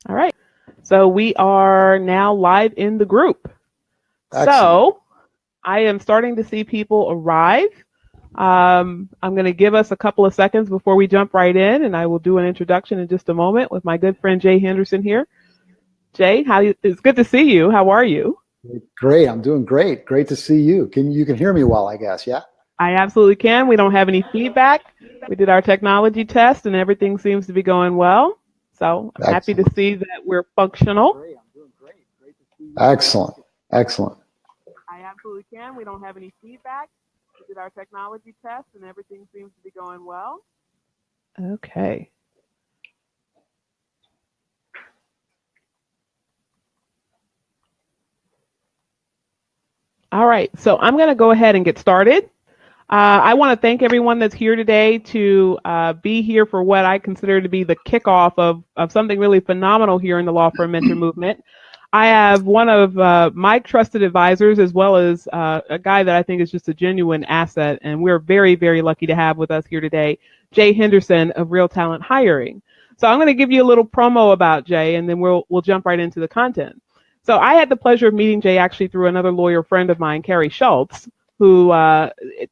All right. So we are now live in the group. Excellent. So I am starting to see people arrive. I'm going to give us a couple of seconds before we jump right in, and I will do an introduction in just a moment with my good friend Jay Henderson here. Jay, it's good to see you. How are you? Great. I'm doing great. Great to see you. You can hear me well, I guess. Yeah. I absolutely can. We don't have any feedback. We did our technology test, and everything seems to be going well. So I'm happy to Excellent. see that we're functional. Excellent. Excellent. I absolutely can. We don't have any feedback. We did our technology test and everything seems to be going well. Okay. All right. So I'm going to go ahead and get started. I want to thank everyone that's here today to be here for what I consider to be the kickoff of something really phenomenal here in the Law Firm Mentor Movement. I have one of my trusted advisors, as well as a guy that I think is just a genuine asset, and we're very, very lucky to have with us here today, Jay Henderson of Real Talent Hiring. So I'm going to give you a little promo about Jay, and then we'll jump right into the content. So I had the pleasure of meeting Jay actually through another lawyer friend of mine, Carrie Schultz, who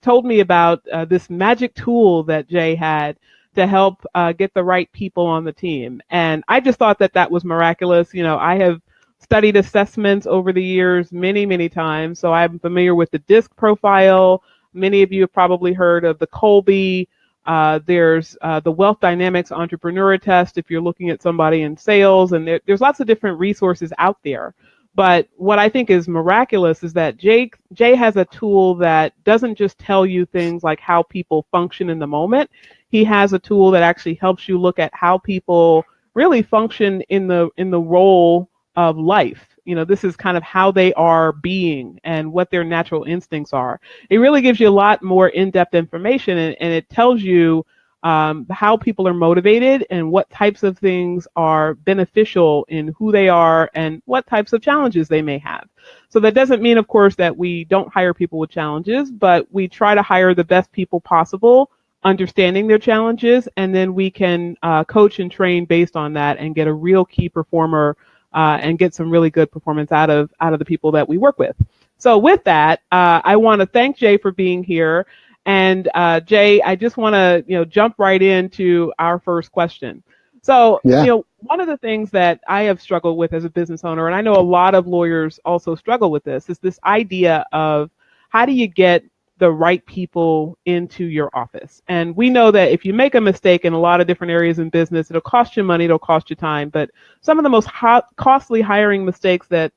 told me about this magic tool that Jay had to help get the right people on the team. And I just thought that that was miraculous. You know, I have studied assessments over the years many, many times. So I'm familiar with the DISC profile. Many of you have probably heard of the Colby. There's the Wealth Dynamics Entrepreneur Test if you're looking at somebody in sales, and there's lots of different resources out there. But what I think is miraculous is that Jay has a tool that doesn't just tell you things like how people function in the moment. He has a tool that actually helps you look at how people really function in the role of life. You know, this is kind of how they are being and what their natural instincts are. It really gives you a lot more in-depth information, and it tells you how people are motivated and what types of things are beneficial in who they are and what types of challenges they may have. So that doesn't mean, of course, that we don't hire people with challenges, but we try to hire the best people possible, understanding their challenges, and then we can coach and train based on that and get a real key performer and get some really good performance out of the people that we work with. So with that, I want to thank Jay for being here. And Jay, I just want to jump right into our first question. So Yeah. one of the things that I have struggled with as a business owner, and I know a lot of lawyers also struggle with this, is this idea of how do you get the right people into your office. And we know that if you make a mistake in a lot of different areas in business, it'll cost you money, it'll cost you time. But some of the most costly hiring mistakes that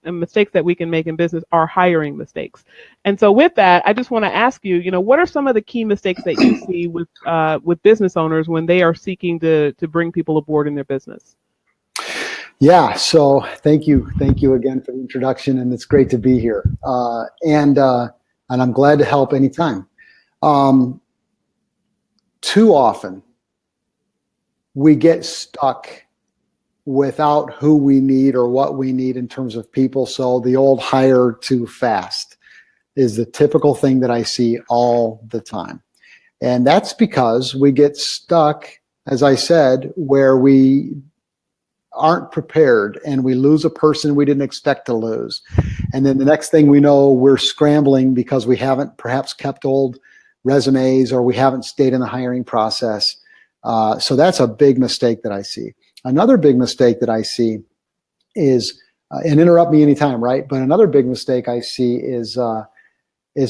we can make in business are hiring mistakes. And so with that, I just want to ask you, what are some of the key mistakes that you see with business owners when they are seeking to bring people aboard in their business? Yeah. So thank you again for the introduction, and it's great to be here. And I'm glad to help anytime. Too often, we get stuck without who we need or what we need in terms of people. So the old hire too fast is the typical thing that I see all the time. And that's because we get stuck, as I said, where we aren't prepared and we lose a person we didn't expect to lose. And then the next thing we know, we're scrambling because we haven't perhaps kept old resumes or we haven't stayed in the hiring process. So that's a big mistake that I see. Another big mistake that I see is, and interrupt me anytime, right? But another big mistake I see is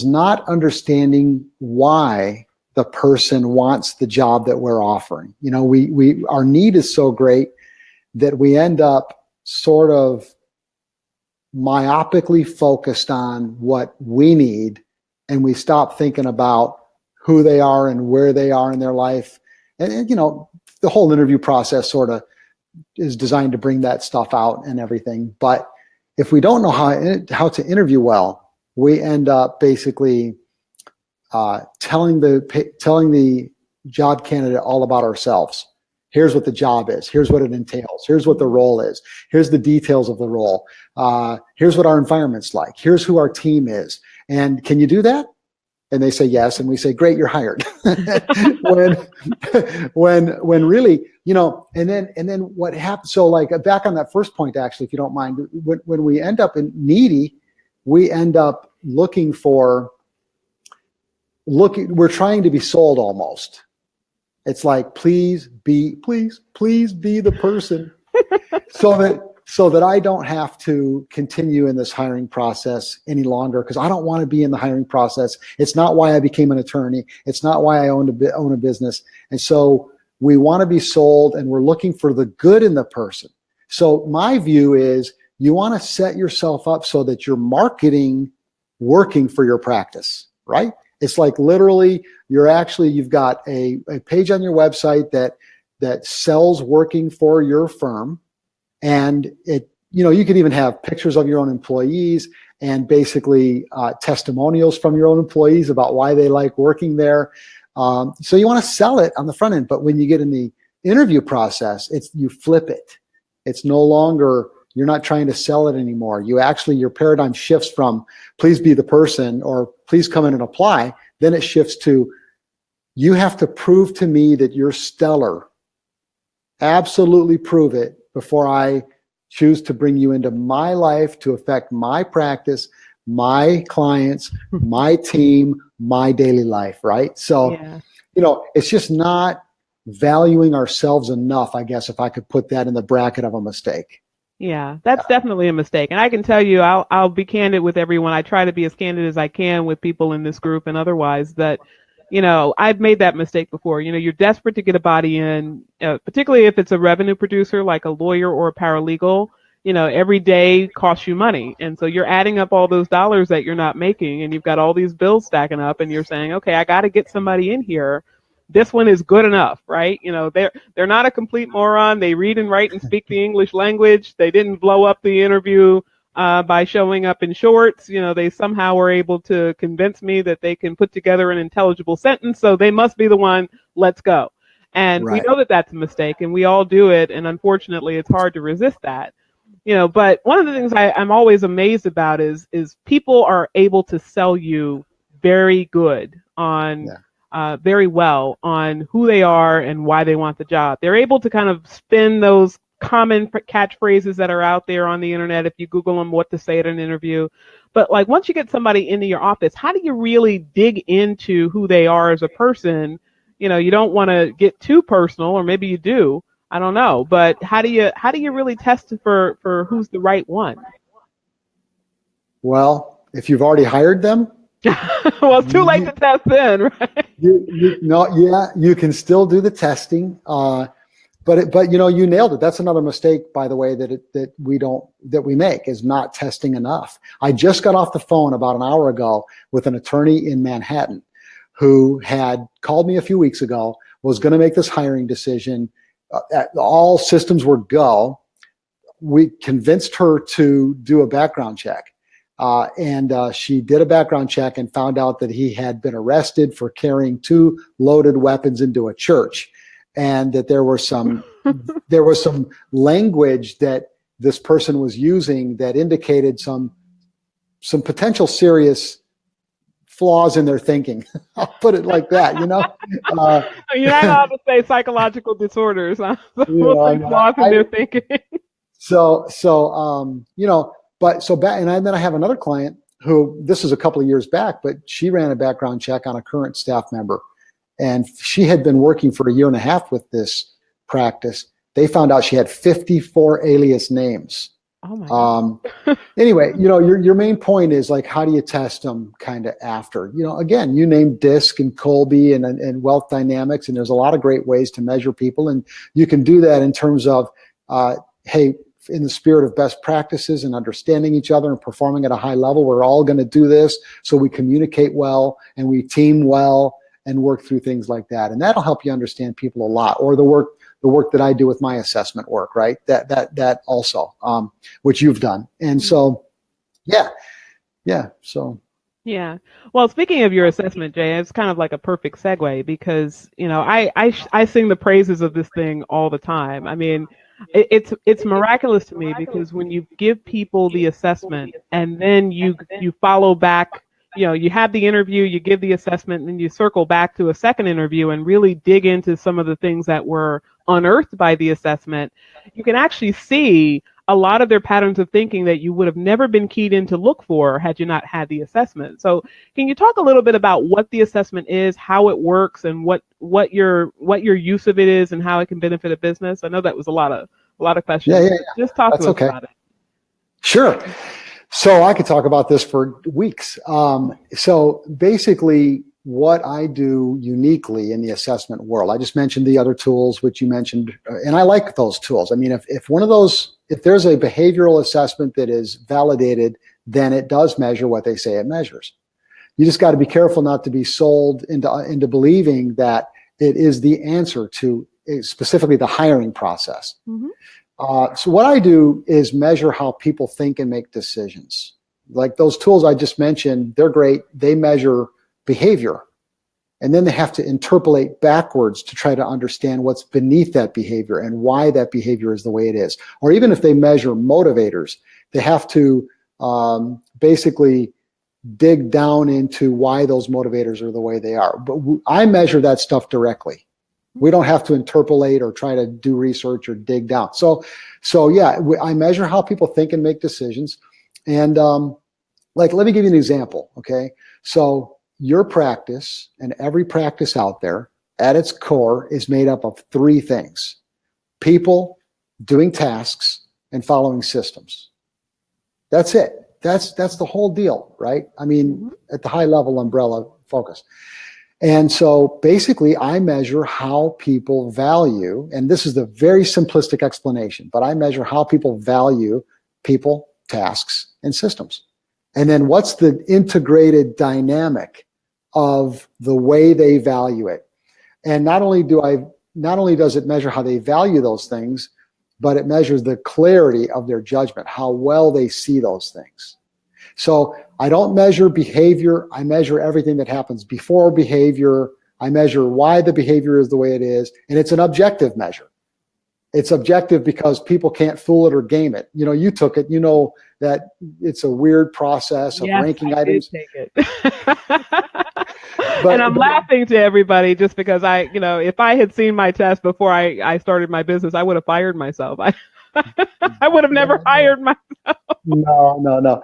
not understanding why the person wants the job that we're offering. You know, our need is so great that we end up sort of myopically focused on what we need, and we stop thinking about who they are and where they are in their life. And the whole interview process sort of is designed to bring that stuff out and everything. But if we don't know how to interview well, we end up basically telling the job candidate all about ourselves. Here's what the job is. Here's what it entails. Here's what the role is. Here's the details of the role. Here's what our environment's like. Here's who our team is. And can you do that? And they say yes, and we say, great, you're hired. when really, and then what happens? So like back on that first point, actually, if you don't mind, when we end up in needy, we end up we're trying to be sold almost. It's like, please be the person so that I don't have to continue in this hiring process any longer, because I don't want to be in the hiring process. It's not why I became an attorney. It's not why I own a business. And so we want to be sold, and we're looking for the good in the person. So my view is you want to set yourself up so that you're marketing working for your practice, right? It's like literally you've got a page on your website that sells working for your firm. And you can even have pictures of your own employees and basically testimonials from your own employees about why they like working there. So you want to sell it on the front end, but when you get in the interview process, you flip it. It's no longer, you're not trying to sell it anymore. Your paradigm shifts from please be the person or please come in and apply. Then it shifts to, you have to prove to me that you're stellar. Absolutely prove it before I choose to bring you into my life to affect my practice, my clients, my team, my daily life, right? So, it's just not valuing ourselves enough, I guess, if I could put that in the bracket of a mistake. Yeah, that's definitely a mistake. And I can tell you, I'll be candid with everyone. I try to be as candid as I can with people in this group and otherwise that, I've made that mistake before. You're desperate to get a body in, particularly if it's a revenue producer like a lawyer or a paralegal. Every day costs you money. And so you're adding up all those dollars that you're not making, and you've got all these bills stacking up, and you're saying, okay, I got to get somebody in here. This one is good enough, right? They're not a complete moron. They read and write and speak the English language. They didn't blow up the interview by showing up in shorts. They somehow were able to convince me that they can put together an intelligible sentence. So they must be the one. Let's go. And we know that that's a mistake, and we all do it. And unfortunately, it's hard to resist that. But one of the things I'm always amazed about is people are able to sell you very good on. Yeah. Very well on who they are and why they want the job. They're able to kind of spin those common catchphrases that are out there on the internet if you Google them, what to say at an interview. But like once you get somebody into your office, how do you really dig into who they are as a person? You don't want to get too personal, or maybe you do. I don't know. But how do you really test for who's the right one? Well, if you've already hired them, well, it's too late to test then, right? You can still do the testing, but you nailed it. That's another mistake, by the way, that we make is not testing enough. I just got off the phone about an hour ago with an attorney in Manhattan who had called me a few weeks ago, was going to make this hiring decision. All systems were go. We convinced her to do a background check. And she did a background check and found out that he had been arrested for carrying 2 loaded weapons into a church, and that there was some language that this person was using that indicated some potential serious flaws in their thinking. I'll put it like that, You're not allowed to say psychological disorders, huh? Flaws in their thinking. And then I have another client who, this is a couple of years back, but she ran a background check on a current staff member, and she had been working for a year and a half with this practice. They found out she had 54 alias names. Oh my God. Anyway, your main point is like, how do you test them kind of after? Again, you named DISC and Colby and Wealth Dynamics, and there's a lot of great ways to measure people, and you can do that in terms of, hey, in the spirit of best practices and understanding each other and performing at a high level, we're all going to do this so we communicate well and we team well and work through things like that. And that'll help you understand people a lot. Or the work that I do with my assessment work, right? That also, which you've done. And so, yeah. So. Yeah. Well, speaking of your assessment, Jay, it's kind of like a perfect segue because, I sing the praises of this thing all the time. I mean, it's miraculous to me because when you give people the assessment and then you follow back you have the interview, you give the assessment, and then you circle back to a second interview and really dig into some of the things that were unearthed by the assessment, you can actually see a lot of their patterns of thinking that you would have never been keyed in to look for had you not had the assessment. So can you talk a little bit about what the assessment is, how it works, and what your use of it is, and how it can benefit a business? I know that was a lot of questions. Yeah. Just talk That's to us okay. about it. Sure. So I could talk about this for weeks. So basically, what I do uniquely in the assessment world, I just mentioned the other tools which you mentioned, and I like those tools. I mean, if there's a behavioral assessment that is validated, then it does measure what they say it measures. You just got to be careful not to be sold into believing that it is the answer to specifically the hiring process. Mm-hmm. So what I do is measure how people think and make decisions. Like those tools I just mentioned, they're great. They measure behavior. And then they have to interpolate backwards to try to understand what's beneath that behavior and why that behavior is the way it is. Or even if they measure motivators, they have to basically dig down into why those motivators are the way they are. But I measure that stuff directly. We don't have to interpolate or try to do research or dig down. So yeah, I measure how people think and make decisions. And let me give you an example, okay? So your practice and every practice out there at its core is made up of three things: people, doing tasks, and following systems. That's it. That's the whole deal, right? I mean, at the high level umbrella focus. And so basically I measure how people value, and this is the very simplistic explanation, but I measure how people value people, tasks, and systems. And then what's the integrated dynamic of the way they value it. And not only does it measure how they value those things, but it measures the clarity of their judgment, how well they see those things. So I don't measure behavior. I measure everything that happens before behavior. I measure why the behavior is the way it is. And it's an objective measure. It's objective because people can't fool it or game it. You took it. You know that it's a weird process of ranking items. Did take it. And I'm laughing to everybody just because if I had seen my test before I started my business, I would have fired myself. I would have never hired myself. No.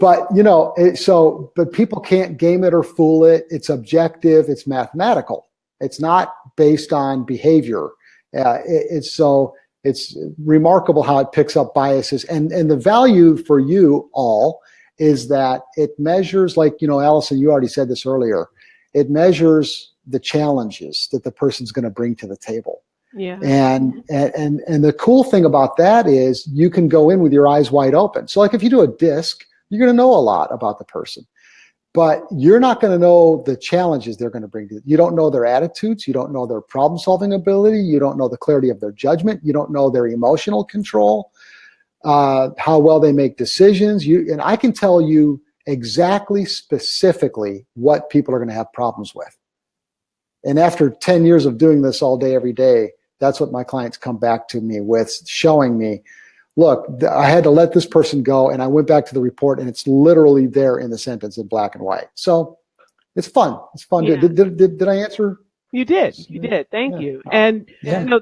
But but people can't game it or fool it. It's objective. It's mathematical. It's not based on behavior. It's remarkable how it picks up biases. And the value for you all is that it measures, Allison, you already said this earlier, it measures the challenges that the person's going to bring to the table. Yeah. And the cool thing about that is you can go in with your eyes wide open. So if you do a disc, you're going to know a lot about the person, but you're not going to know the challenges they're going to bring to you. You don't know their attitudes. You don't know their problem solving ability. You don't know the clarity of their judgment. You don't know their emotional control, how well they make decisions. And I can tell you exactly, specifically what people are going to have problems with. And after 10 years of doing this all day, every day, that's what my clients come back to me with, showing me, look, I had to let this person go, and I went back to the report, and it's literally there in the sentence in black and white. So it's fun. It's fun. Yeah. Did I answer? You did. Thank you. And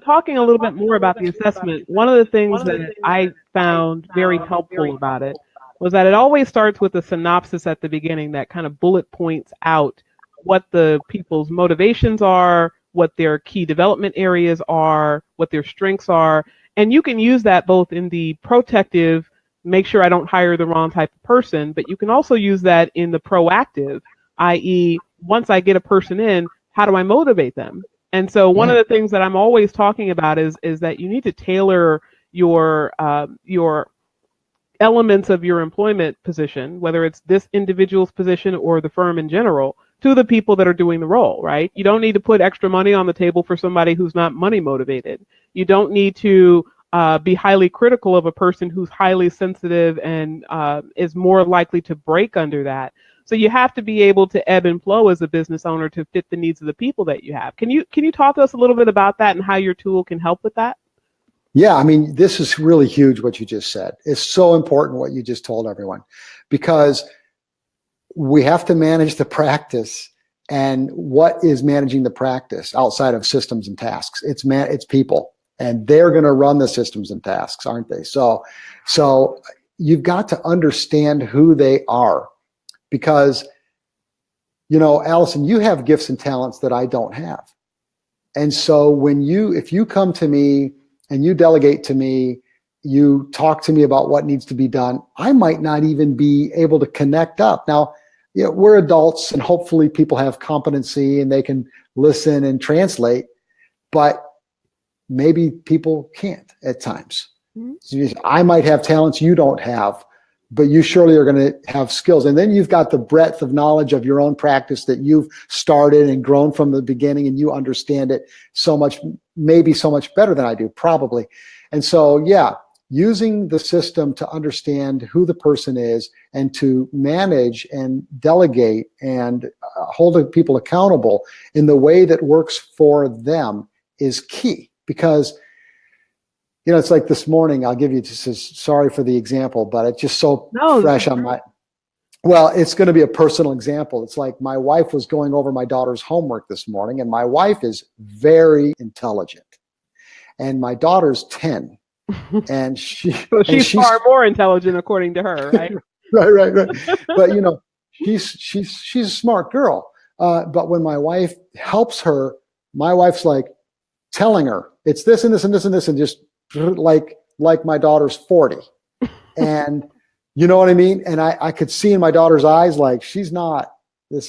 talking a little bit more about the assessment, one of the things that I found very helpful about it was that it always starts with a synopsis at the beginning that kind of bullet points out what the people's motivations are, what their key development areas are, what their strengths are. And you can use that both in the protective, make sure I don't hire the wrong type of person, but you can also use that in the proactive, i.e., once I get a person in, how do I motivate them? And so one of the things that I'm always talking about is that you need to tailor your elements of your employment position, whether it's this individual's position or the firm in general, to the people that are doing the role, right? You don't need to put extra money on the table for somebody who's not money motivated. You don't need to be highly critical of a person who's highly sensitive and is more likely to break under that. So you have to be able to ebb and flow as a business owner to fit the needs of the people that you have. Can you talk to us a little bit about that and how your tool can help with that? Yeah, I mean, this is really huge what you just said. It's so important what you just told everyone, because we have to manage the practice. And what is managing the practice outside of systems and tasks? It's people, and they're going to run the systems and tasks, aren't they? So you've got to understand who they are, because, Allison, you have gifts and talents that I don't have. And so if you come to me and you delegate to me, you talk to me about what needs to be done, I might not even be able to connect up. Now, we're adults, and hopefully people have competency and they can listen and translate, but maybe people can't at times. Mm-hmm. I might have talents you don't have, but you surely are going to have skills. And then you've got the breadth of knowledge of your own practice that you've started and grown from the beginning, and you understand it so much, maybe so much better than I do, probably. And so, using the system to understand who the person is and to manage and delegate and hold people accountable in the way that works for them is key. Because, it's like this morning, I'll give you just sorry for the example, but it's just so fresh on my, well, it's going to be a personal example. It's like my wife was going over my daughter's homework this morning, and my wife is very intelligent, and my daughter's 10. And she's far more intelligent according to her, right? right. But she's a smart girl. But when my wife helps her, my wife's like telling her it's this and this and this and this, and just like my daughter's 40. And you know what I mean? And I could see in my daughter's eyes, like, this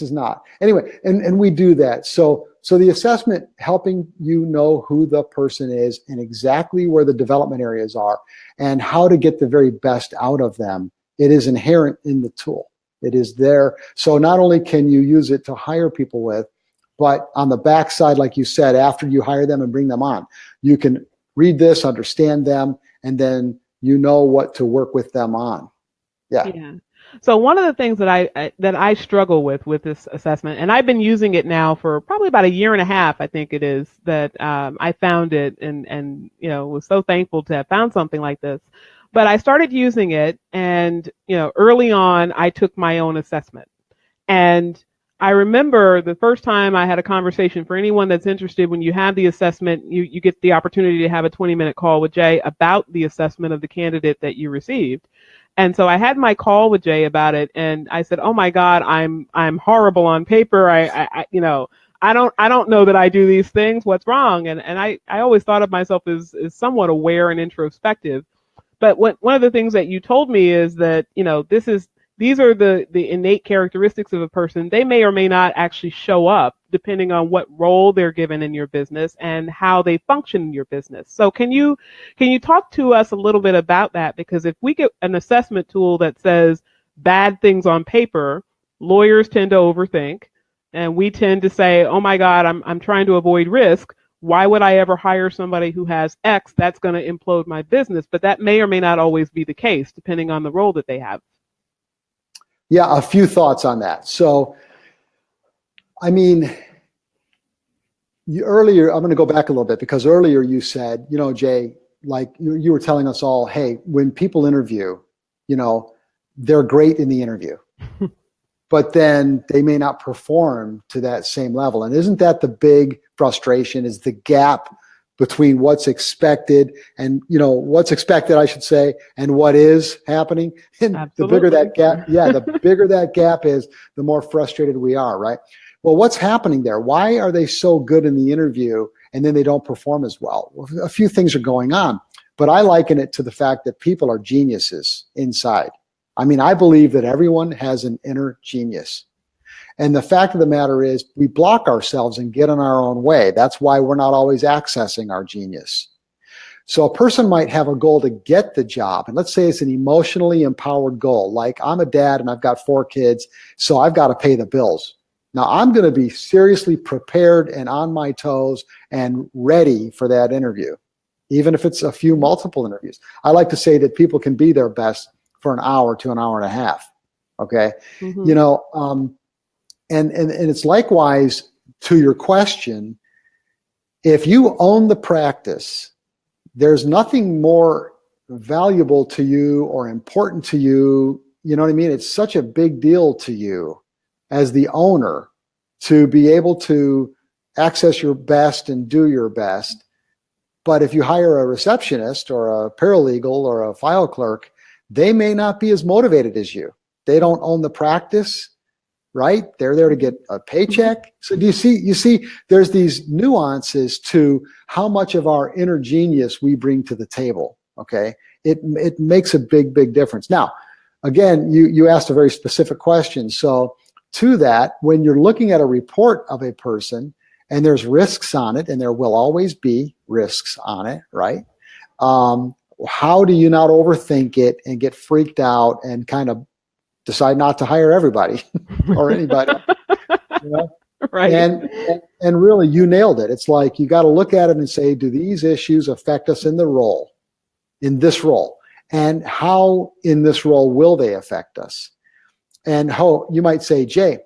is not. Anyway, and we do that. So the assessment helping you know who the person is and exactly where the development areas are and how to get the very best out of them. It is inherent in the tool. It is there. So not only can you use it to hire people with, but on the backside, like you said, after you hire them and bring them on, you can read this, understand them, and then you know what to work with them on. Yeah. So one of the things that I struggle with this assessment, and I've been using it now for probably about a year and a half, I think it is, that I found it and was so thankful to have found something like this. But I started using it, and early on I took my own assessment. And I remember the first time I had a conversation, for anyone that's interested, when you have the assessment, you get the opportunity to have a 20-minute call with Jay about the assessment of the candidate that you received. And so I had my call with Jay about it, and I said, "Oh my God, I'm horrible on paper. I don't know that I do these things. What's wrong?" And I always thought of myself as somewhat aware and introspective. But one of the things that you told me is that these are the innate characteristics of a person. They may or may not actually show up depending on what role they're given in your business and how they function in your business. So can you talk to us a little bit about that? Because if we get an assessment tool that says bad things on paper, lawyers tend to overthink, and we tend to say, "Oh my God, I'm trying to avoid risk. Why would I ever hire somebody who has X? That's going to implode my business." But that may or may not always be the case depending on the role that they have. Yeah, a few thoughts on that. So, I mean, earlier, I'm going to go back a little bit, because earlier you said, Jay, like you were telling us all, hey, when people interview, they're great in the interview, but then they may not perform to that same level. And isn't that the big frustration, is the gap between what's expected and, what's expected, I should say, and what is happening. And Absolutely. The bigger that gap, the bigger that gap is, the more frustrated we are, right? Well, what's happening there? Why are they so good in the interview and then they don't perform as well? Well, a few things are going on, but I liken it to the fact that people are geniuses inside. I mean, I believe that everyone has an inner genius. And the fact of the matter is, we block ourselves and get in our own way. That's why we're not always accessing our genius. So a person might have a goal to get the job. And let's say it's an emotionally empowered goal. Like, I'm a dad and I've got 4 kids, so I've got to pay the bills. Now, I'm going to be seriously prepared and on my toes and ready for that interview, even if it's a few multiple interviews. I like to say that people can be their best for an hour to an hour and a half. Okay. Mm-hmm. And it's likewise to your question. If you own the practice, there's nothing more valuable to you or important to you you know what I mean? It's such a big deal to you as the owner to be able to access your best and do your best. But if you hire a receptionist or a paralegal or a file clerk, they may not be as motivated as you. They don't own the practice, right? They're there to get a paycheck. So do you see, there's these nuances to how much of our inner genius we bring to the table. Okay. It makes a big, big difference. Now, again, you asked a very specific question. So to that, when you're looking at a report of a person and there's risks on it, and there will always be risks on it, right? How do you not overthink it and get freaked out and kind of decide not to hire everybody or anybody? You know? Right. And really, you nailed it. It's like you got to look at it and say, do these issues affect us in this role? And how in this role will they affect us? And how you might say, Jay,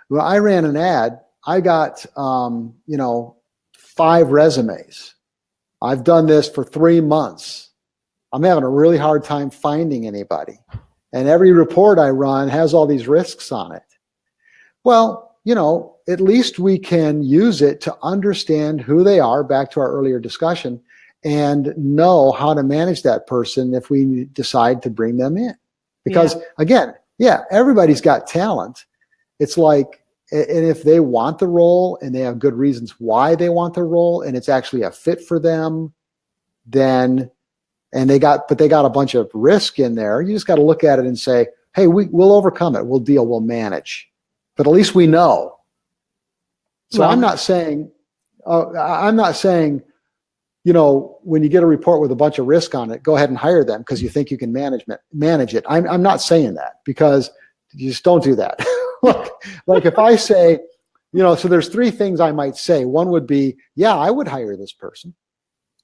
well, I ran an ad. I got 5 resumes. I've done this for 3 months. I'm having a really hard time finding anybody. And every report I run has all these risks on it. Well, at least we can use it to understand who they are, back to our earlier discussion, and know how to manage that person if we decide to bring them in. Because again, everybody's got talent. It's like, and if they want the role and they have good reasons why they want the role and it's actually a fit for them, then, they got a bunch of risk in there. You just got to look at it and say, hey, we'll overcome it. We'll deal. We'll manage. But at least we know. So I'm not saying, when you get a report with a bunch of risk on it, go ahead and hire them because you think you can manage it. I'm not saying that, because you just don't do that. like if I say, so there's 3 things I might say. One would be, I would hire this person,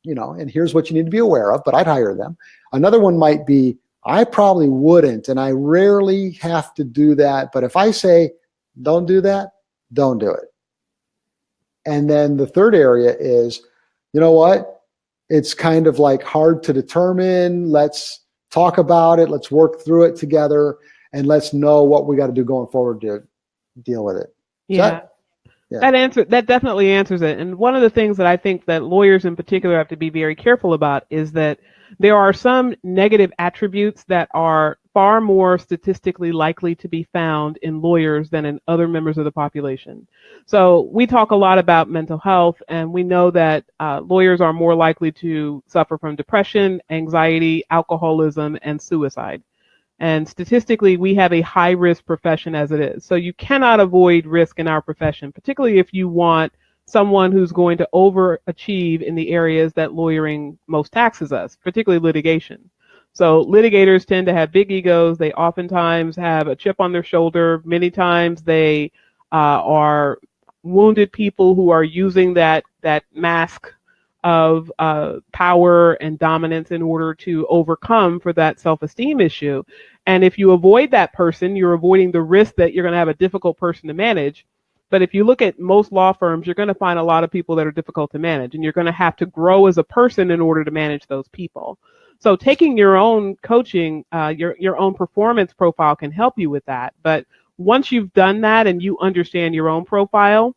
and here's what you need to be aware of, but I'd hire them. Another one might be, I probably wouldn't, and I rarely have to do that. But if I say, don't do that, don't do it. And then the third area is, you know what? It's kind of like hard to determine. Let's talk about it. Let's work through it together, and let's know what we got to do going forward to deal with it. That definitely answers it. And one of the things that I think that lawyers in particular have to be very careful about is that there are some negative attributes that are far more statistically likely to be found in lawyers than in other members of the population. So we talk a lot about mental health, and we know that lawyers are more likely to suffer from depression, anxiety, alcoholism, and suicide. And statistically, we have a high-risk profession as it is. So you cannot avoid risk in our profession, particularly if you want someone who's going to overachieve in the areas that lawyering most taxes us, particularly litigation. So litigators tend to have big egos. They oftentimes have a chip on their shoulder. Many times they are wounded people who are using that mask of power and dominance in order to overcome for that self-esteem issue. And if you avoid that person, you're avoiding the risk that you're going to have a difficult person to manage. But if you look at most law firms, you're going to find a lot of people that are difficult to manage, and you're going to have to grow as a person in order to manage those people. So taking your own coaching, your own performance profile can help you with that. But once you've done that and you understand your own profile,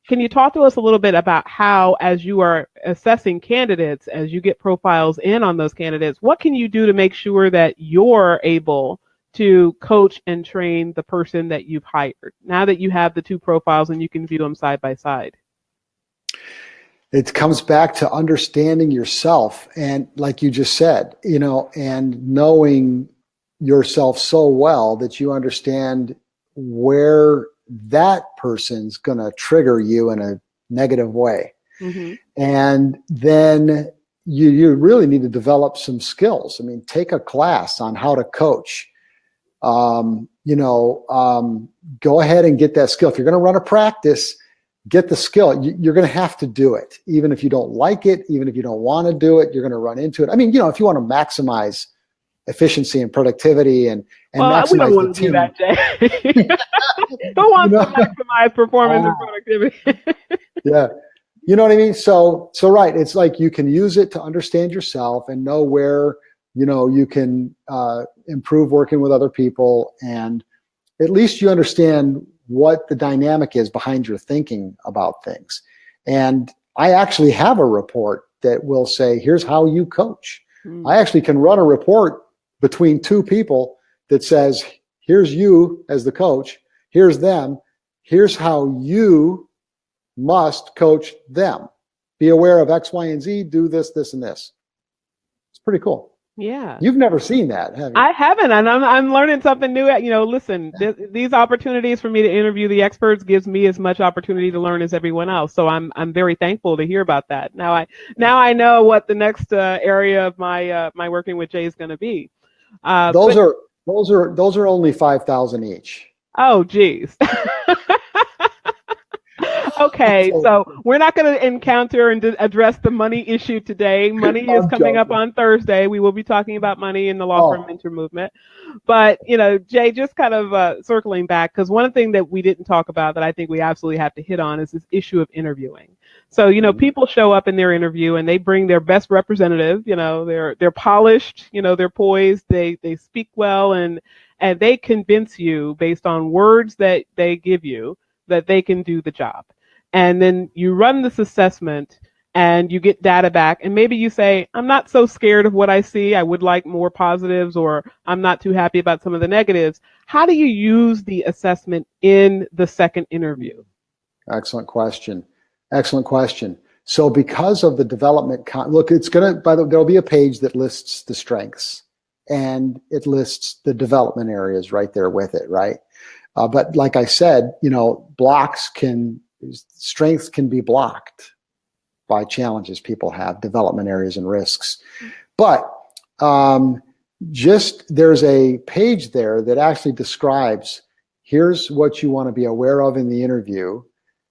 can you talk to us a little bit about how, as you are assessing candidates, as you get profiles in on those candidates, what can you do to make sure that you're able to coach and train the person that you've hired now that you have the 2 profiles and you can view them side by side? It comes back to understanding yourself, and like you just said, and knowing yourself so well that you understand where that person's going to trigger you in a negative way. Mm-hmm. And then you really need to develop some skills. I mean, take a class on how to coach. Go ahead and get that skill. If you're going to run a practice, get the skill. You're going to have to do it. Even if you don't like it, even if you don't want to do it, you're going to run into it. I mean, if you want to maximize efficiency and productivity and maximize we don't want to do that, Jay. Don't want to maximize performance and productivity. Yeah. You know what I mean? So right. It's like you can use it to understand yourself and know where You can improve working with other people, and at least you understand what the dynamic is behind your thinking about things. And I actually have a report that will say, here's how you coach. I actually can run a report between two people that says, here's you as the coach, here's them, here's how you must coach them. Be aware of X, Y, and Z, do this, this, and this. It's pretty cool. Yeah. You've never seen that, have you? I haven't, and I'm learning something new. Listen, these opportunities for me to interview the experts gives me as much opportunity to learn as everyone else. So I'm very thankful to hear about that. Now I know what the next area of my my working with Jay is going to be. Those are only 5,000 each. Oh, geez. Okay, so we're not going to encounter and address the money issue today. Money is coming up on Thursday. We will be talking about money in the Law Firm Mentor Movement. But, Jay, just kind of circling back, because one thing that we didn't talk about that I think we absolutely have to hit on is this issue of interviewing. So, people show up in their interview and they bring their best representative, they're polished, they're poised, they speak well, and they convince you based on words that they give you that they can do the job. And then you run this assessment and you get data back, and maybe you say, I'm not so scared of what I see. I would like more positives, or I'm not too happy about some of the negatives. How do you use the assessment in the second interview? Excellent question. So because of the development, look, there'll be a page that lists the strengths, and it lists the development areas right there with it, right? But like I said, strengths can be blocked by challenges people have, development areas and risks. But there's a page there that actually describes, here's what you want to be aware of in the interview,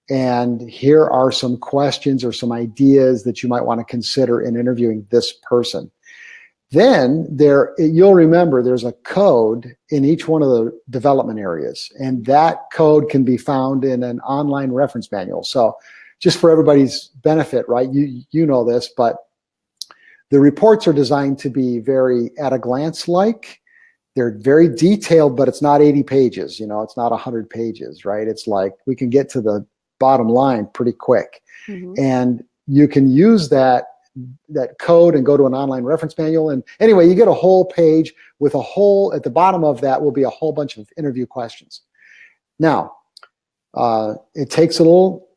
and here are some questions or some ideas that you might want to consider in interviewing this person. Then you'll remember there's a code in each one of the development areas, and that code can be found in an online reference manual. So just for everybody's benefit, right? You know this, but the reports are designed to be very at a glance like. They're very detailed, but it's not 80 pages. It's not 100 pages, right? It's like we can get to the bottom line pretty quick. Mm-hmm. And you can use that code and go to an online reference manual. And anyway, you get a whole page with at the bottom of that will be a whole bunch of interview questions. Now, it takes a little,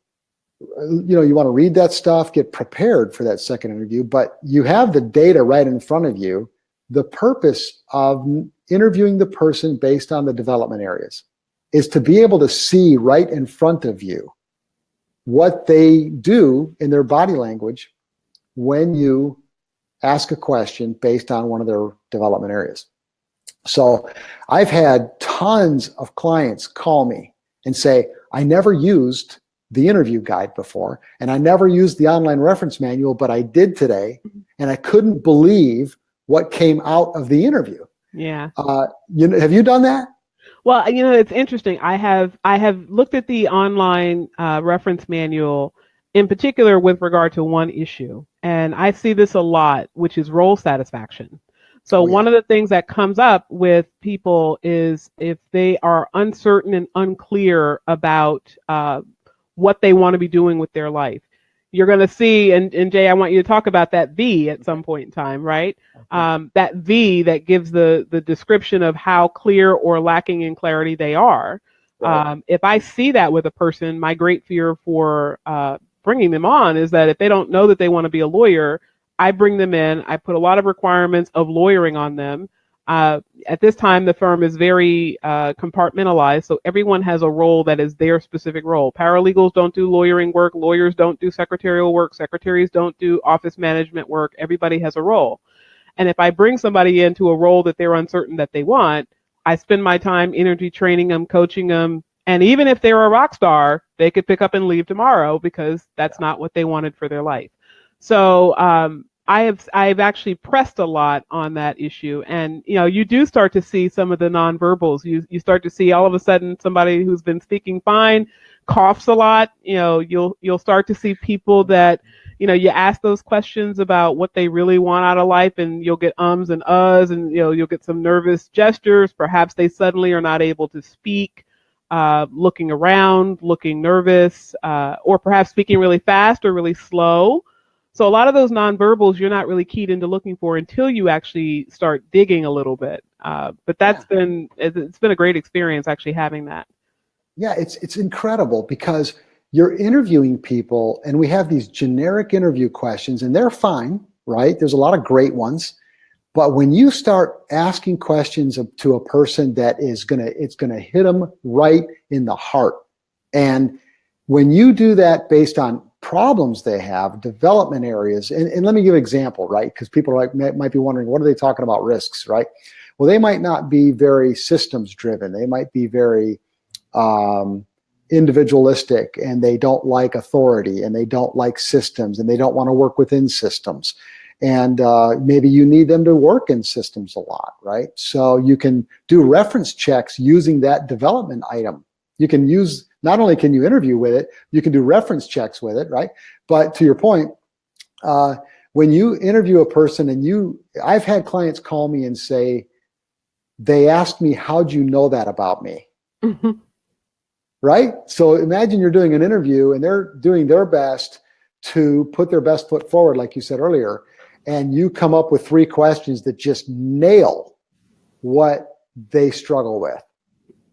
you want to read that stuff, get prepared for that second interview, but you have the data right in front of you. The purpose of interviewing the person based on the development areas is to be able to see right in front of you what they do in their body language when you ask a question based on one of their development areas. So I've had tons of clients call me and say, I never used the interview guide before, and I never used the online reference manual, but I did today, and I couldn't believe what came out of the interview. Yeah. Have you done that? Well, it's interesting. I have looked at the online reference manual in particular with regard to one issue. And I see this a lot, which is role satisfaction. So one of the things that comes up with people is if they are uncertain and unclear about what they want to be doing with their life. You're going to see, and Jay, I want you to talk about that V at some point in time, right? That V that gives the description of how clear or lacking in clarity they are. Right. If I see that with a person, my great fear for bringing them on is that if they don't know that they want to be a lawyer, I bring them in, I put a lot of requirements of lawyering on them. At this time, the firm is very compartmentalized, so everyone has a role that is their specific role. Paralegals don't do lawyering work, lawyers don't do secretarial work, secretaries don't do office management work. Everybody has a role. And if I bring somebody into a role that they're uncertain that they want, I spend my time energy training them, coaching them, and even if they're a rock star, they could pick up and leave tomorrow because that's not what they wanted for their life. So I've actually pressed a lot on that issue, and you do start to see some of the nonverbals. You start to see all of a sudden somebody who's been speaking fine coughs a lot. You'll start to see people that you ask those questions about what they really want out of life, and you'll get ums and uhs, and you'll get some nervous gestures. Perhaps they suddenly are not able to speak, looking around, looking nervous, or perhaps speaking really fast or really slow. So a lot of those nonverbals you're not really keyed into looking for until you actually start digging a little bit. But it's been a great experience actually having that. Yeah, it's incredible because you're interviewing people, and we have these generic interview questions, and they're fine, right? There's a lot of great ones. But when you start asking questions to a person that it's gonna hit them right in the heart. And when you do that based on problems they have, development areas, and let me give an example, right? Because people might be wondering, what are they talking about risks, right? Well, they might not be very systems driven. They might be very individualistic, and they don't like authority, and they don't like systems, and they don't want to work within systems. And maybe you need them to work in systems a lot, right? So you can do reference checks using that development item. You can use, not only can you interview with it, you can do reference checks with it, right? But to your point, when you interview a person, and I've had clients call me and say, they asked me, how'd you know that about me? Mm-hmm. Right? So imagine you're doing an interview, and they're doing their best to put their best foot forward, like you said earlier, and you come up with 3 questions that just nail what they struggle with.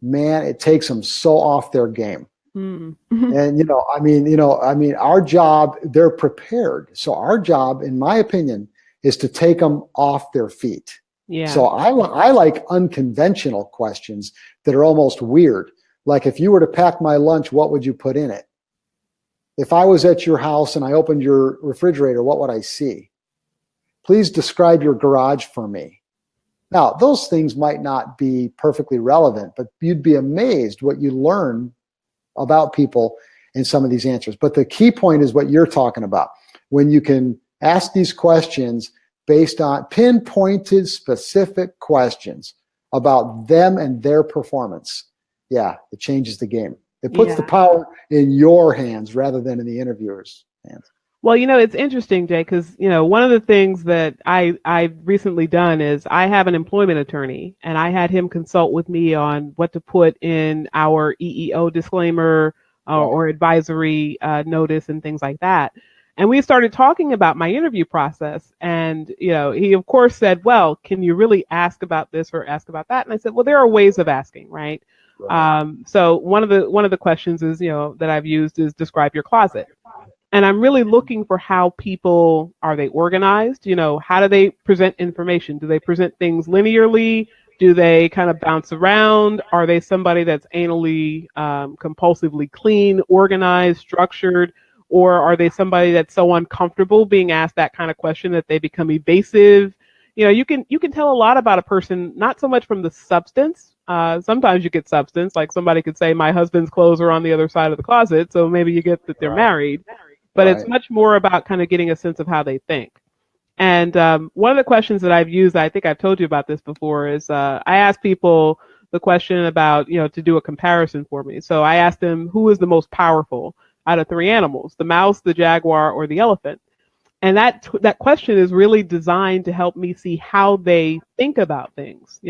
Man, it takes them so off their game. Mm-hmm. And our job, they're prepared. So our job, in my opinion, is to take them off their feet. Yeah. So I like unconventional questions that are almost weird. Like, if you were to pack my lunch, what would you put in it? If I was at your house and I opened your refrigerator, what would I see? Please describe your garage for me. Now, those things might not be perfectly relevant, but you'd be amazed what you learn about people in some of these answers. But the key point is what you're talking about. When you can ask these questions based on pinpointed, specific questions about them and their performance, yeah, it changes the game. It puts the power in your hands rather than in the interviewer's hands. Well, it's interesting, Jay, because, one of the things that I've recently done is I have an employment attorney, and I had him consult with me on what to put in our EEO disclaimer or advisory notice and things like that. And we started talking about my interview process. And, he, of course, said, well, can you really ask about this or ask about that? And I said, well, there are ways of asking, right? So one of the questions is, that I've used is describe your closet. And I'm really looking for how people, are they organized? How do they present information? Do they present things linearly? Do they kind of bounce around? Are they somebody that's anally, compulsively clean, organized, structured? Or are they somebody that's so uncomfortable being asked that kind of question that they become evasive? You can tell a lot about a person, not so much from the substance. Sometimes you get substance, like somebody could say, my husband's clothes are on the other side of the closet. So maybe you get that they're married. But it's much more about kind of getting a sense of how they think. And one of the questions that I've used, I think I've told you about this before, is I ask people the question about, to do a comparison for me. So I asked them, who is the most powerful out of 3 animals, the mouse, the jaguar, or the elephant? And that question is really designed to help me see how they think about things.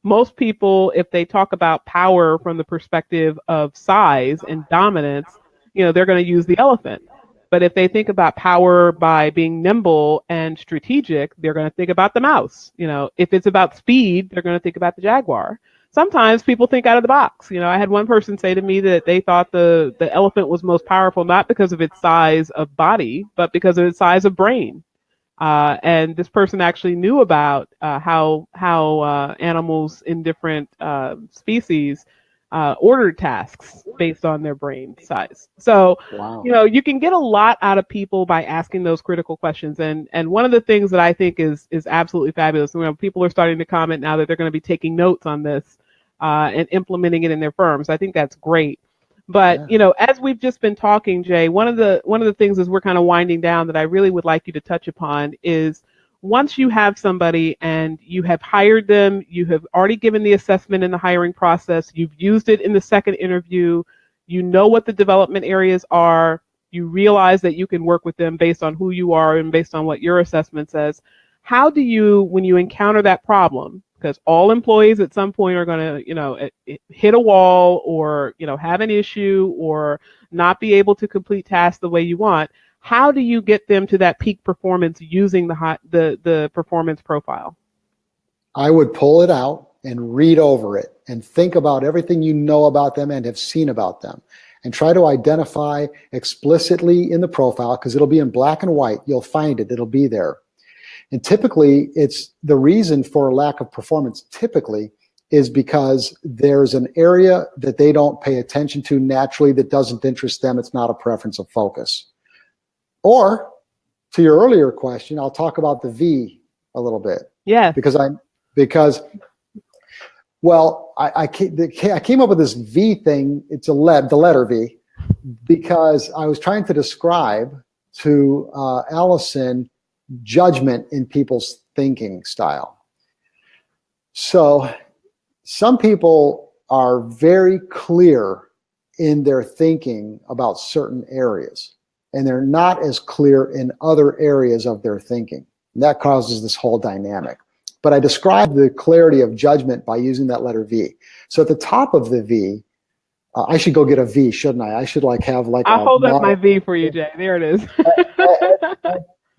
Most people, if they talk about power from the perspective of size and dominance, they're going to use the elephant. But if they think about power by being nimble and strategic, they're going to think about the mouse. If it's about speed, they're going to think about the jaguar. Sometimes people think out of the box. I had one person say to me that they thought the elephant was most powerful, not because of its size of body, but because of its size of brain. And this person actually knew about how animals in different species ordered tasks based on their brain size. So, you can get a lot out of people by asking those critical questions. And one of the things that I think is absolutely fabulous, people are starting to comment now that they're going to be taking notes on this and implementing it in their firms. I think that's great. But, as we've just been talking, Jay, one of the things as we're kind of winding down that I really would like you to touch upon is, once you have somebody and you have hired them, you have already given the assessment in the hiring process, you've used it in the second interview, you know what the development areas are, You realize that you can work with them based on who you are and based on what your assessment says. How do you, when you encounter that problem, because all employees at some point are going to, hit a wall or, have an issue or not be able to complete tasks the way you want. How do you get them to that peak performance using the performance profile? I would pull it out and read over it and think about everything you know about them and have seen about them, and try to identify explicitly in the profile, because it'll be in black and white. You'll find it. It'll be there. And typically, it's the reason for lack of performance typically is because there's an area that they don't pay attention to naturally that doesn't interest them. It's not a preference of focus. Or, to your earlier question, I'll talk about the V a little bit. Yeah. I came up with this V thing. It's the letter V, because I was trying to describe to Allison judgment in people's thinking style. So some people are very clear in their thinking about certain areas, and they're not as clear in other areas of their thinking. And that causes this whole dynamic. But I described the clarity of judgment by using that letter V. So at the top of the V, I should go get a V, shouldn't I? I should have I'll hold up my V for you, Jay. There it is.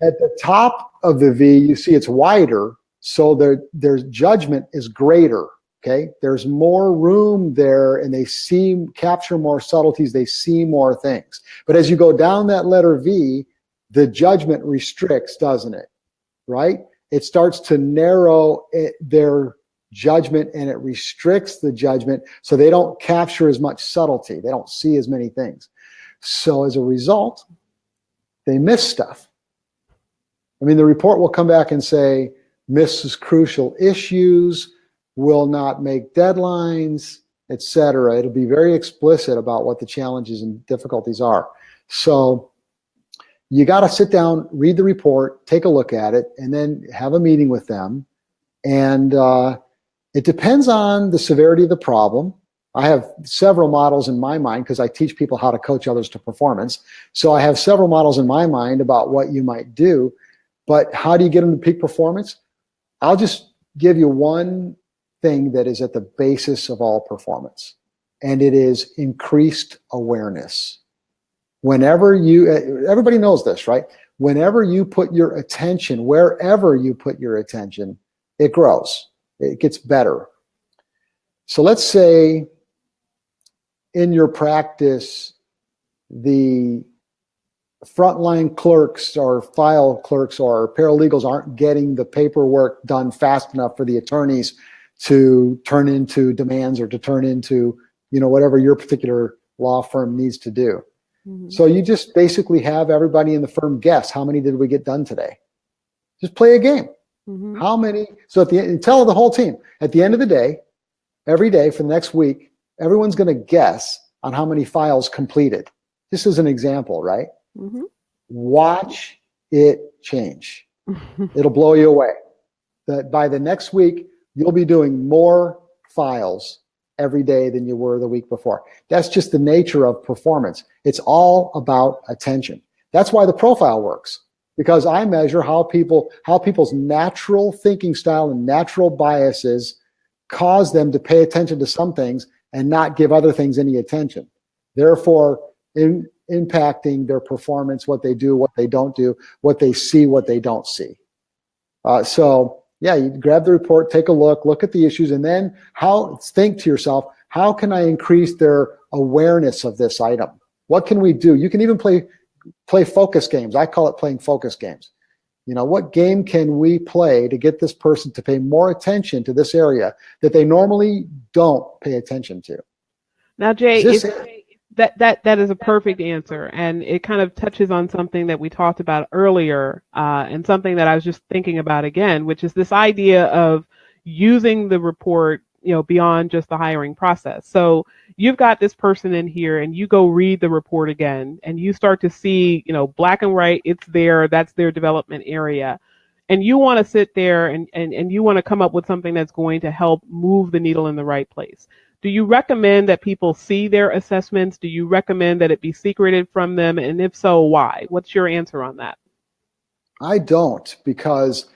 At the top of the V, you see it's wider, so their judgment is greater. Okay, there's more room there, and they capture more subtleties. They see more things. But as you go down that letter V, the judgment restricts, doesn't it? Right? It starts to narrow their judgment, and it restricts the judgment, so they don't capture as much subtlety. They don't see as many things. So as a result, they miss stuff. I mean, the report will come back and say, misses crucial issues, will not make deadlines, etc. It'll be very explicit about what the challenges and difficulties are. So you got to sit down, read the report, take a look at it, and then have a meeting with them. And it depends on the severity of the problem. I have several models in my mind because I teach people how to coach others to performance. So I have several models in my mind about what you might do. But how do you get them to peak performance? I'll just give you one thing that is at the basis of all performance, and it is increased awareness. Everybody knows this, right? Whenever you put your attention, wherever you put your attention, it grows. It gets better. So let's say in your practice, the frontline clerks or file clerks or paralegals aren't getting the paperwork done fast enough for the attorneys to turn into demands or to turn into, whatever your particular law firm needs to do. Mm-hmm. So you just basically have everybody in the firm guess, how many did we get done today? Just play a game. Mm-hmm. How many? So at the end, tell the whole team, at the end of the day, every day for the next week, everyone's going to guess on how many files completed. This is an example, right? Mm-hmm. Watch it change. It'll blow you away. That by the next week, you'll be doing more files every day than you were the week before. That's just the nature of performance. It's all about attention. That's why the profile works, because I measure how people's natural thinking style and natural biases cause them to pay attention to some things and not give other things any attention. Therefore, impacting their performance, what they do, what they don't do, what they see, what they don't see. You grab the report, take a look at the issues, and then think to yourself, how can I increase their awareness of this item? What can we do? You can even play focus games. I call it playing focus games. What game can we play to get this person to pay more attention to this area that they normally don't pay attention to? Now, Jay, that is a perfect answer, and it kind of touches on something that we talked about earlier, and something that I was just thinking about again, which is this idea of using the report, beyond just the hiring process. So you've got this person in here, and you go read the report again, and you start to see, black and white, it's there, that's their development area. And you want to sit there and you want to come up with something that's going to help move the needle in the right place. Do you recommend that people see their assessments? Do you recommend that it be secreted from them? And if so, why? What's your answer on that? I don't, because,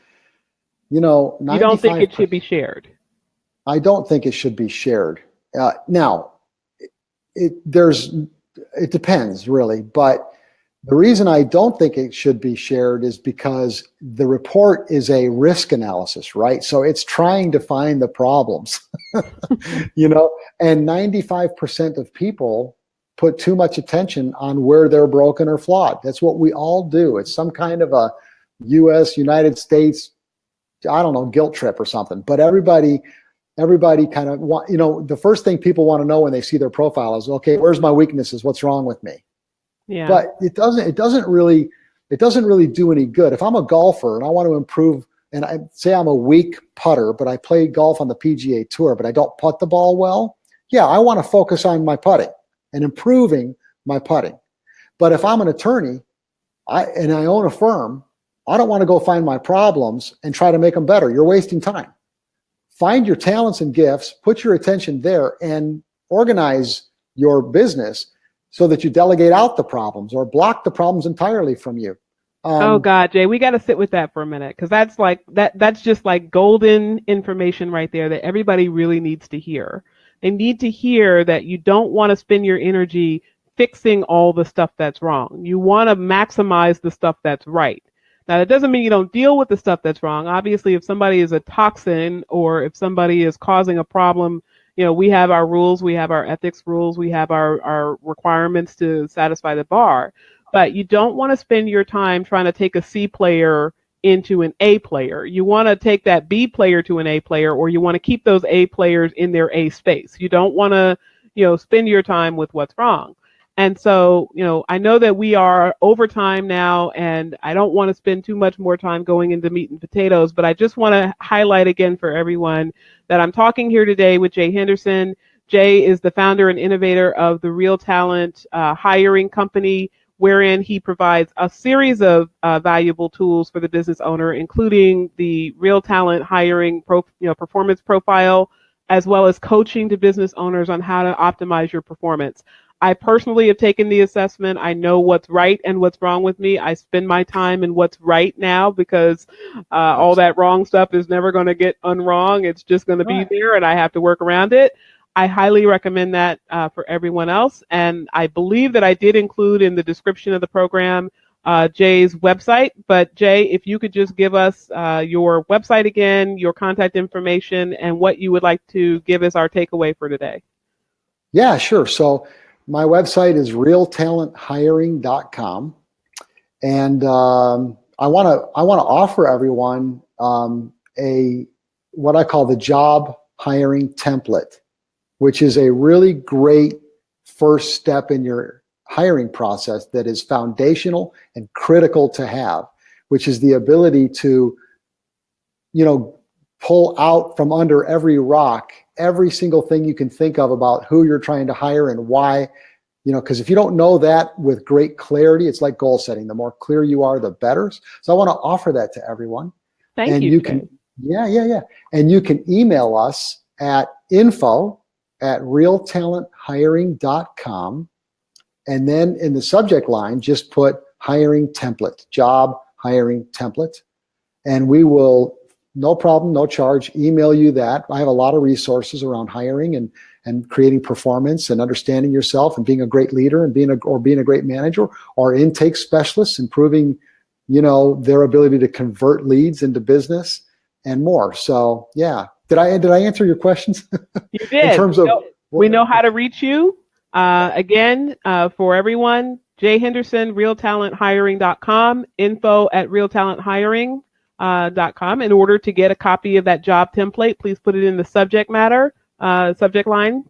You don't think it 95%, should be shared? I don't think it should be shared. Now, it depends really, but the reason I don't think it should be shared is because the report is a risk analysis, right? So it's trying to find the problems, and 95% of people put too much attention on where they're broken or flawed. That's what we all do. It's some kind of a United States, I don't know, guilt trip or something. But everybody kind of the first thing people want to know when they see their profile is, okay, where's my weaknesses? What's wrong with me? Yeah. But it doesn't really do any good. If I'm a golfer and I want to improve, and I say I'm a weak putter, but I play golf on the PGA Tour, but I don't putt the ball well, yeah, I want to focus on my putting and improving my putting. But if I'm an attorney and I own a firm, I don't want to go find my problems and try to make them better. You're wasting time. Find your talents and gifts, put your attention there, and organize your business so that you delegate out the problems or block the problems entirely from you. Oh God, Jay, we got to sit with that for a minute, because that's like that's just like golden information right there that everybody really needs to hear. They need to hear that you don't want to spend your energy fixing all the stuff that's wrong. You want to maximize the stuff that's right. Now, that doesn't mean you don't deal with the stuff that's wrong. Obviously, if somebody is a toxin or if somebody is causing a problem, we have our rules, we have our ethics rules, we have our requirements to satisfy the bar. But you don't want to spend your time trying to take a C player into an A player. You want to take that B player to an A player, or you want to keep those A players in their A space. You don't want to, spend your time with what's wrong. And so, I know that we are over time now, and I don't want to spend too much more time going into meat and potatoes, but I just want to highlight again for everyone that I'm talking here today with Jay Henderson. Jay is the founder and innovator of the Real Talent hiring company, wherein he provides a series of valuable tools for the business owner, including the Real Talent hiring performance profile, as well as coaching to business owners on how to optimize your performance. I personally have taken the assessment. I know what's right and what's wrong with me. I spend my time in what's right now, because all that wrong stuff is never going to get unwrong. It's just going to be there, and I have to work around it. I highly recommend that for everyone else. And I believe that I did include in the description of the program Jay's website. But Jay, if you could just give us your website again, your contact information, and what you would like to give as our takeaway for today. Yeah, sure. So my website is realtalenthiring.com. And I want to offer everyone what I call the job hiring template, which is a really great first step in your hiring process that is foundational and critical to have, which is the ability to, pull out from under every rock every single thing you can think of about who you're trying to hire and why. Because if you don't know that with great clarity, it's like goal setting. The more clear you are, the better. So I want to offer that to everyone. Thank you. You can, yeah. And you can email us at info@realtalenthiring.com. And then in the subject line, just put hiring template, job hiring template. And we will, no problem, no charge, email you that. I have a lot of resources around hiring and creating performance and understanding yourself and being a great leader and being a great manager, or intake specialists, improving, their ability to convert leads into business and more. So yeah. Did I answer your questions? You did. In terms of we know how to reach you. Again, for everyone, Jay Henderson, realtalenthiring.com, info@realtalenthiring.com. In order to get a copy of that job template, please put it in the subject line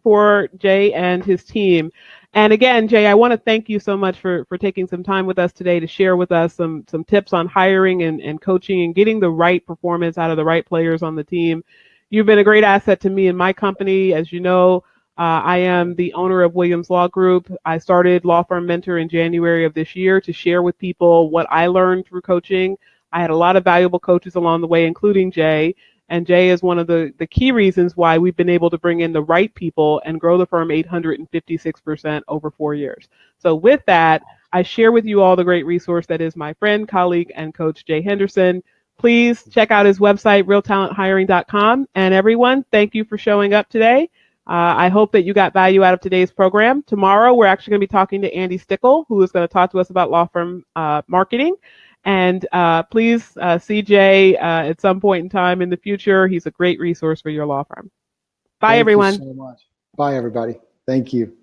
for Jay and his team. And again, Jay, I want to thank you so much for taking some time with us today to share with us some tips on hiring and coaching and getting the right performance out of the right players on the team. You've been a great asset to me and my company. As you know, I am the owner of Williams Law Group. I started Law Firm Mentor in January of this year to share with people what I learned through coaching. I had a lot of valuable coaches along the way, including Jay. And Jay is one of the key reasons why we've been able to bring in the right people and grow the firm 856% over 4 years. So with that, I share with you all the great resource that is my friend, colleague, and coach Jay Henderson. Please check out his website, realtalenthiring.com. And everyone, thank you for showing up today. I hope that you got value out of today's program. Tomorrow, we're actually going to be talking to Andy Stickle, who is going to talk to us about law firm marketing. And please see Jay at some point in time in the future. He's a great resource for your law firm. Bye, everyone. Thank you so much. Bye, everybody. Thank you.